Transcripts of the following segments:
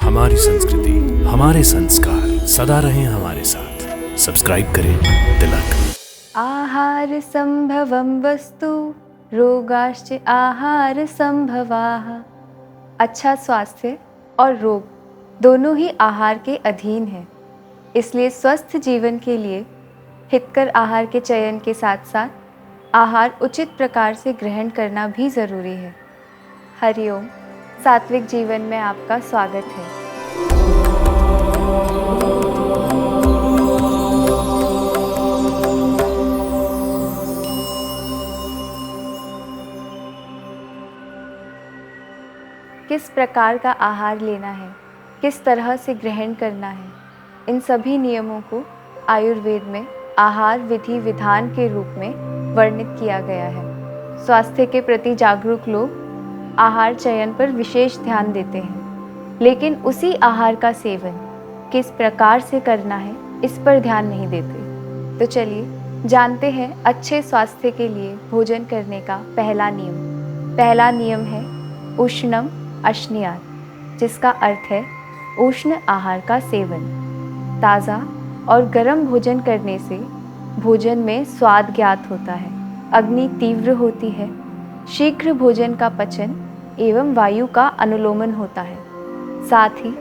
हमारी संस्कृति, हमारे संस्कार सदा रहें हमारे साथ। सब्सक्राइब करें तिलक। आहार संभवं वस्तु रोगाश्च आहार संभवाः। अच्छा स्वास्थ्य और रोग दोनों ही आहार के अधीन हैं। इसलिए स्वस्थ जीवन के लिए हितकर आहार के चयन के साथ साथ आहार उचित प्रकार से ग्रहण करना भी ज़रूरी है। हरिओम, सात्विक जीवन में आपका स्वागत है। किस प्रकार का आहार लेना है, किस तरह से ग्रहण करना है, इन सभी नियमों को आयुर्वेद में आहार विधि विधान के रूप में वर्णित किया गया है। स्वास्थ्य के प्रति जागरूक लोग आहार चयन पर विशेष ध्यान देते हैं, लेकिन उसी आहार का सेवन किस प्रकार से करना है इस पर ध्यान नहीं देते। तो चलिए जानते हैं अच्छे स्वास्थ्य के लिए भोजन करने का पहला नियम। पहला नियम है उष्णम अश्नीयात, जिसका अर्थ है उष्ण आहार का सेवन। ताज़ा और गर्म भोजन करने से भोजन में स्वाद ज्ञात होता है, अग्नि तीव्र होती है, शीघ्र भोजन का पचन एवं वायु का अनुलोमन होता है। साथ ही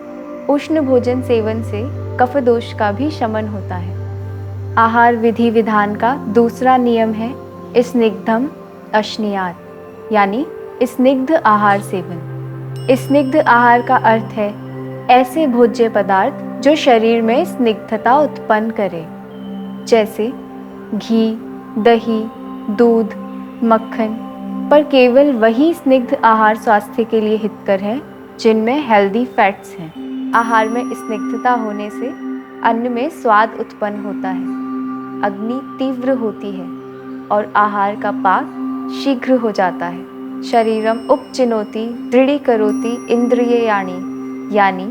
उष्ण भोजन सेवन से कफ दोष का भी शमन होता है। आहार विधि विधान का दूसरा नियम है स्निग्धम अश्नीयात, यानी स्निग्ध आहार सेवन। स्निग्ध आहार का अर्थ है ऐसे भोज्य पदार्थ जो शरीर में स्निग्धता उत्पन्न करे, जैसे घी, दही, दूध, मक्खन। पर केवल वही स्निग्ध आहार स्वास्थ्य के लिए हितकर है जिनमें हेल्दी फैट्स हैं। आहार में स्निग्धता होने से अन्न में स्वाद उत्पन्न होता है, अग्नि तीव्र होती है और आहार का पाक शीघ्र हो जाता है। शरीरम उपचिनोति दृढ़ीकरोति इंद्रियाणि, यानी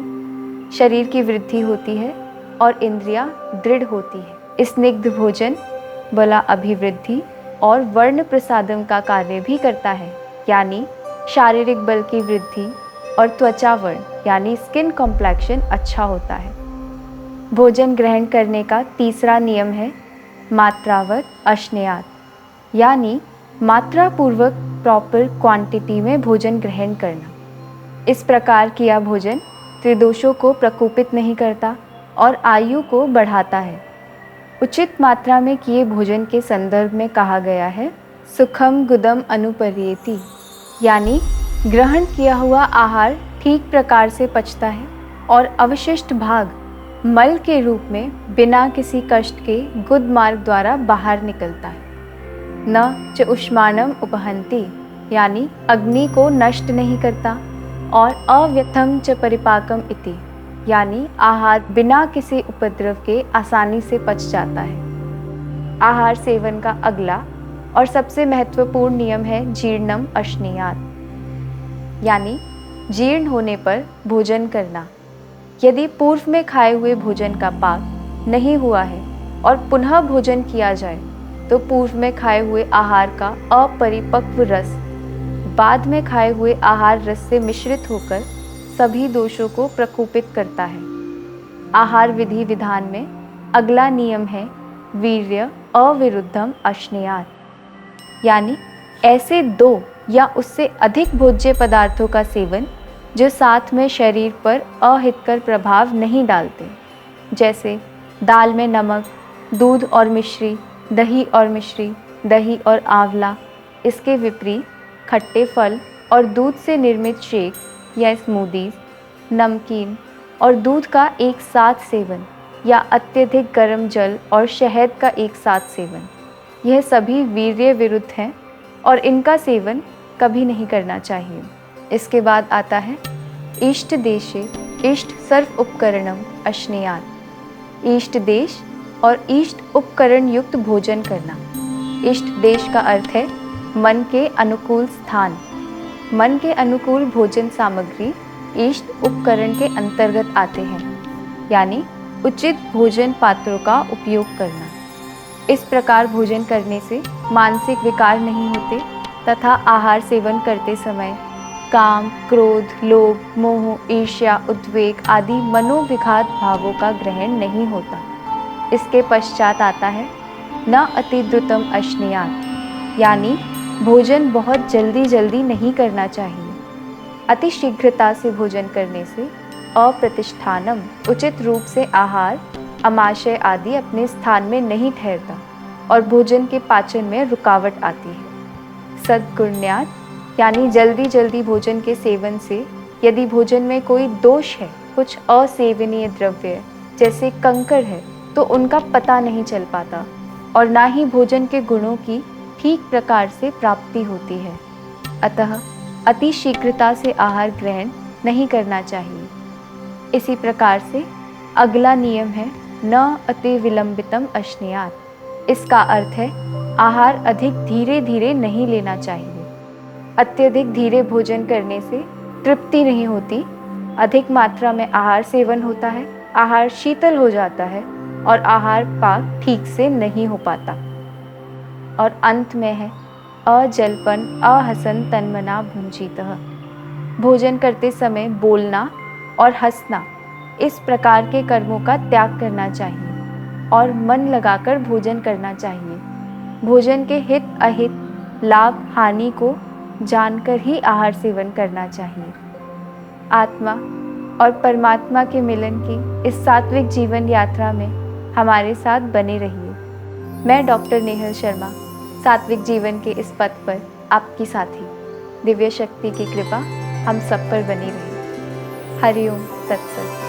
शरीर की वृद्धि होती है और इंद्रियां दृढ़ होती है। स्निग्ध भोजन बला अभिवृद्धि और वर्ण प्रसादम का कार्य भी करता है, यानी शारीरिक बल की वृद्धि और त्वचा वर्ण यानी स्किन कॉम्प्लेक्शन अच्छा होता है। भोजन ग्रहण करने का तीसरा नियम है मात्रावत अश्नीयात, यानी मात्रा पूर्वक प्रॉपर क्वांटिटी में भोजन ग्रहण करना। इस प्रकार किया भोजन त्रिदोषों को प्रकोपित नहीं करता और आयु को बढ़ाता है। उचित मात्रा में किए भोजन के संदर्भ में कहा गया है सुखम गुदम अनुपर्येति, यानी ग्रहण किया हुआ आहार ठीक प्रकार से पचता है और अवशिष्ट भाग मल के रूप में बिना किसी कष्ट के गुद मार्ग द्वारा बाहर निकलता है। न च उष्माणम उपहंति, यानी अग्नि को नष्ट नहीं करता, और अव्यथम च परिपाकम इति, यानी आहार बिना किसी उपद्रव के आसानी से पच जाता है। आहार सेवन का अगला और सबसे महत्वपूर्ण नियम है जीर्णम अश्नीयात, यानी जीर्ण होने पर भोजन करना। यदि पूर्व में खाए हुए भोजन का पाक नहीं हुआ है और पुनः भोजन किया जाए तो पूर्व में खाए हुए आहार का अपरिपक्व रस बाद में खाए हुए आहार रस से मिश्रित होकर सभी दोषों को प्रकोपित करता है। आहार विधि विधान में अगला नियम है वीर्य अविरुद्धम अश्नीयात, यानी ऐसे 2 या उससे अधिक भोज्य पदार्थों का सेवन जो साथ में शरीर पर अहितकर प्रभाव नहीं डालते, जैसे दाल में नमक, दूध और मिश्री, दही और मिश्री, दही और आंवला। इसके विपरीत खट्टे फल और दूध से निर्मित शेक या स्मूदीज, नमकीन और दूध का एक साथ सेवन या अत्यधिक गर्म जल और शहद का एक साथ सेवन, यह सभी वीर्य विरुद्ध हैं और इनका सेवन कभी नहीं करना चाहिए। इसके बाद आता है इष्ट देशे इष्ट सर्व उपकरणम अश्नीयात, इष्ट देश और इष्ट उपकरण युक्त भोजन करना। इष्ट देश का अर्थ है मन के अनुकूल स्थान। मन के अनुकूल भोजन सामग्री इष्ट उपकरण के अंतर्गत आते हैं, यानी उचित भोजन पात्रों का उपयोग करना। इस प्रकार भोजन करने से मानसिक विकार नहीं होते तथा आहार सेवन करते समय काम, क्रोध, लोभ, मोह, ईर्ष्या, उद्वेग आदि मनोविघात भावों का ग्रहण नहीं होता। इसके पश्चात आता है न अतिद्रुतम अश्नीयात्, यानी भोजन बहुत जल्दी जल्दी नहीं करना चाहिए। अति शीघ्रता से भोजन करने से अप्रतिष्ठानम, उचित रूप से आहार, अमाशय आदि अपने स्थान में नहीं ठहरता और भोजन के पाचन में रुकावट आती है। सद्गुण्यात्, यानी जल्दी जल्दी भोजन के सेवन से यदि भोजन में कोई दोष है, कुछ असेवनीय द्रव्य जैसे कंकर है, तो उनका पता नहीं चल पाता और ना ही भोजन के गुणों की ठीक प्रकार से प्राप्ति होती है। अतः अति शीघ्रता से आहार ग्रहण नहीं करना चाहिए। इसी प्रकार से अगला नियम है न अति विलंबितम अश्नीयात्। इसका अर्थ है आहार अधिक धीरे धीरे नहीं लेना चाहिए। अत्यधिक धीरे भोजन करने से तृप्ति नहीं होती, अधिक मात्रा में आहार सेवन होता है, आहार शीतल हो जाता है और आहार पाक ठीक से नहीं हो पाता। और अंत में है अजल्पन अहसन तन्मना भुंजीतः। भोजन करते समय बोलना और हंसना, इस प्रकार के कर्मों का त्याग करना चाहिए और मन लगाकर भोजन करना चाहिए। भोजन के हित अहित, लाभ हानि को जानकर ही आहार सेवन करना चाहिए। आत्मा और परमात्मा के मिलन की इस सात्विक जीवन यात्रा में हमारे साथ बने रहिए। मैं डॉक्टर नेहल शर्मा, सात्विक जीवन के इस पथ पर आपकी साथी। दिव्य शक्ति की कृपा हम सब पर बनी रहे। हरि ओम तत्सत।